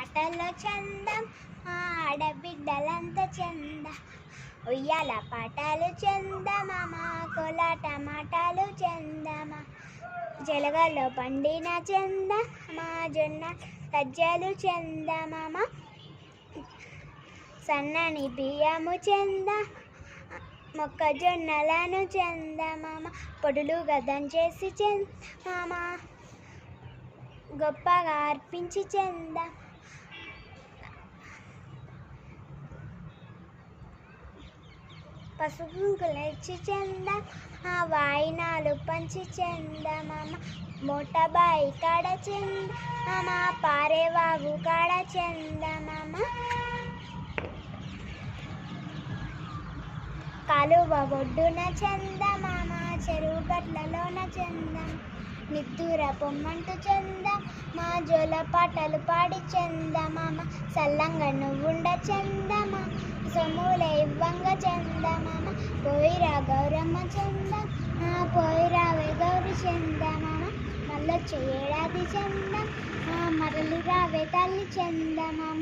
పాటల్లో చందం ఆడబిడ్డలంత చంద ఉయ్యాల పాటలు చందమామ కోలాట మాటలు చందమా జలగల్లో పండిన చందమామ జొన్న సజ్జలు చందమామ సన్నని బియ్యము చంద మొక్కజొన్నలను చందమామ పొడులుగా దంచేసి చందమామ గొప్పగా అర్పించి చంద పసుపు కుంకులిచ్చి చంద వాయినాలు పంచి చందమామ మోటబాయి కాడ చందమామ పారేవాగు కాడ చందమామ కాలువ ఒడ్డున చందమామ చెరువు గట్లలోన చందం నిద్దుర పొమ్మంటూ చందమా జోల పాటలు పాడి చందమామ సల్లంగా నువ్వుండ చందమా సొమ్ముల ఇవ్వంగ చందమామ పోయిరా గౌరమ్మ చందమా పోయిరావే గౌరి చందమామ మళ్ళొచ్చే ఏడాది చందమా మరలి రావే తల్లి చందమామ.